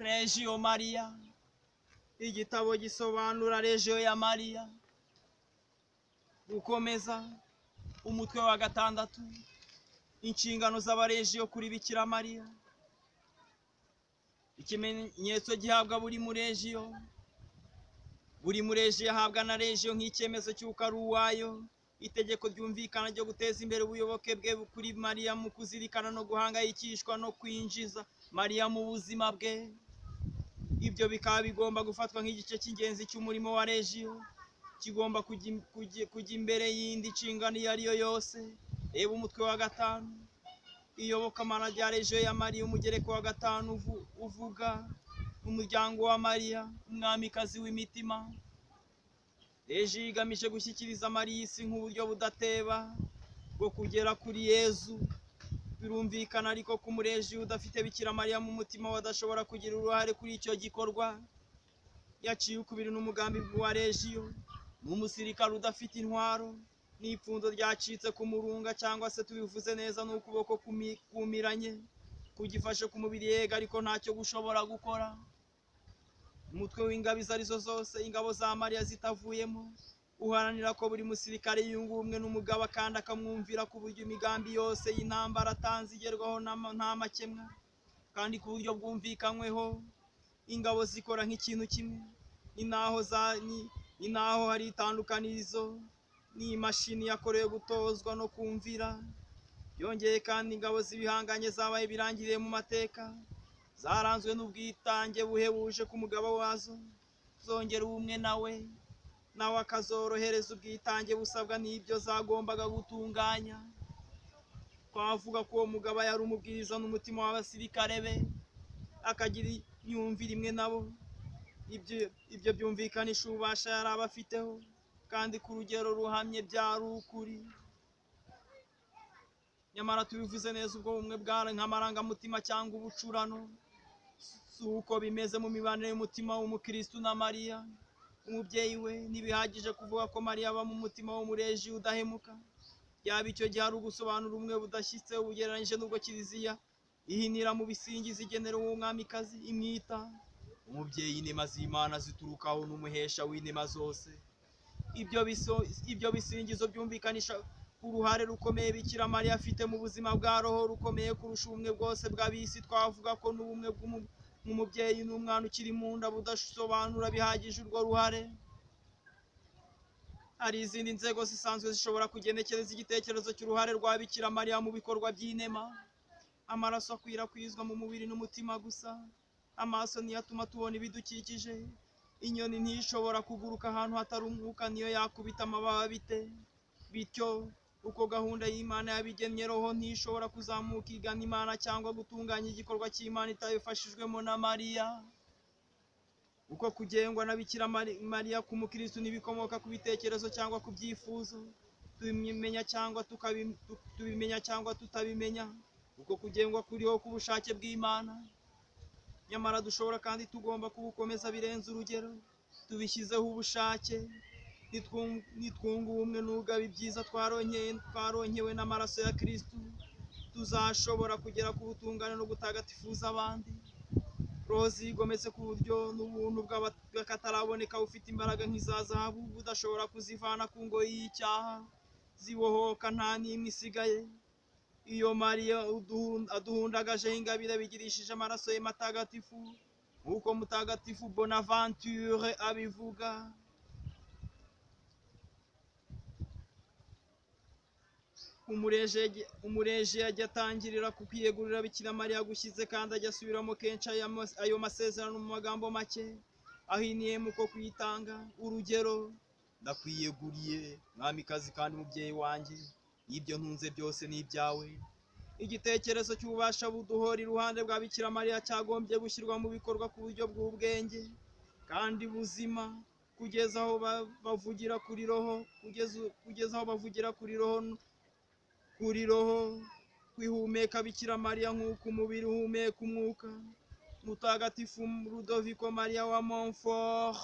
Regio Maria, igitabo gisobanura Regio ya Maria. Gukomeza umutwe wa gatandatu, inshingano z'abaregio kuri Bikira Maria. Ikimenyetso gihabwa buri muregio. Buri muregio yahabwa na regio nk'icyemezo cy'uko ari uwayo. Itegeko ryumvikana ryo guteza imbere ubuyoboke bwe kuri Maria mu kuzirikana no guhangayikishwa no kwinjiza Maria mu buzima bwe. Ibyo bikaba bigomba gufatwa nk'igice cy'ingenzi cy'umurimo wa regio, kigomba kujya imbere y'indi nshingano iyo ari yo yose. Reba umutwe wa gatanu, iyobokamana rya regio ya Maria. Umugereko wa gatanu uvuga umuryango wa Maria, umwamikazi w'imitima. Regio igamije gushyikiriza Maria isi nk'uburyo budateba bwo kugera kuri Yezu. Birumvikana ariko ko umuregio udafite Bikira Maria mu mutima wadashobora kugira uruhare kuri icyo gikorwa. Yaciye ukubiri n'umugambi wa regio. N'umusirikare udafite intwaro, n'ipfundo ryacitse ku murunga, cyangwa se tubivuze neza n'ukuboko kumiranye kugifashe ku mubiri yega ariko ntacyo gushobora gukora. Umutwe w'ingabo izo arizo zose, ingabo za Maria zitavuyemo, uharanira ko buri musirikare yunga ubumwe n'umugaba kandi akamwumvira ku buryo imigambi yose y'intambara atanze igerwaho nta makemwa kandi ku buryo bwumvikanyweho. Ingabo zikora nk'ikintu kimwe. Inaho hari itandukanirizo n'imashini yakorewe gutozwa no kumvira. Yongeye kandi ingabo z'ibihanganye zabaye birangiriye mu mateka, zaranzwe n'ubwitange buhebuje ku mugabo wazo. Zongera ubumwe nawe akazorohereza ubwitange busabwa n'ibyo zagombaga gutunganya. Twavuga ko uwo mugabo yari umubwiriza n'umutima w'abasirikare be, akagira imyumvire imwe nabo. Ibyo byumvikanisha ububasha yari abafiteho, kandi ku rugero ruhamye byari ukuri. Nyamara tubivuze neza, ubwo bumwe bwari nk'amarangamutima cyangwa ubucurano. Si uko bimeze mu mibanire y'umutima w'umukristu na Maria umubyeyi we. Ntibihagije kuvuga ko Maria aba mu mutima w'umuregio udahemuka. Byaba icyo gihe ari ugusobanura ubumwe budashyitse bugereranyije n'ubwo Kiliziya ihinira mu bisingizo igenera uwo mwamikazi, imwita umubyeyi. Inema z'Imana ziturukaho n'umuhesha w'inema zose. Ibyo bisingizo byumvikanisha uruhare rukomeye Bikira Maria afite mu buzima bwa roho, rukomeye kurusha ubumwe bwose bw'abisi. Twavuga ko n'ubumwe nk'umubyeyi n'umwana ukiri mu nda budasobanura bihagije urwo ruhare. Hari izindi nzego zisanzwe zishobora kugenekereza igitekerezo cy'uruhare rwa Bikira Maria mu bikorwa by'inema. Amaraso akwirakwizwa mu mubiri n'umutima gusa. Amaso niyo atuma tubona ibidukikije. Inyoni ntishobora kuguruka ahantu hatari umwuka niyo yakubita amababa bite. Bityo uko gahunda y'Imana yabigennye, roho ntishobora kuzamuka igana Imana cyangwa gutunganya igikorwa cy'Imana itabifashijwemo na Maria. Uko kugengwa na Bikira Maria ku mukristu ntibikomoka ku bitekerezo cyangwa ku byifuzo. Tubimenya cyangwa tutabimenya. Uko kugengwa kuriho ku bushake bw'Imana. Nyamara dushobora kandi tugomba kubukomeza birenze urugero. Tubishyizeho ubushake. Nitwunga ubumwe n'ubugabo ibyiza twaronkewe n'amaraso ya Kristu, tuzashobora kugera ku butungane no gutagatifuza abandi. Roho zigometse ku buryo n'ubuntu bw'akataraboneka bufite imbaraga nk'iza zahabu budashobora kuzivana ku ngoyi y'icyaha, zibohoka nta n'imwe isigaye. Iyo Maria aduhundagajeho ingabire bigirishije amaraso ye matagatifu, nk'uko Mutagatifu Bonaventure abivuga. Umuregio ajya atangirira ku kwiyegurira Bikira Maria gushyize, kandi ajya asubiramo kenshi ayo masezerano mu magambo make ahiniye mu ko kwitanga. Urugero: ndakwiyeguriye mwamikazi kandi mubyeyi wanjye, ibyo ntunze byose ni ibyawe. Igitekerezo cy'ububasha buduhora iruhande rwa Bikira Maria cyagombye gushyirwa mu bikorwa ku buryo bw'ubwenge kandi buzima, kugeza aho bavugira kuri roho kwihumeka Bikira Maria nk'uko umubiri uhumeka umwuka. Mutagatifu Ludovico Maria wa Montfort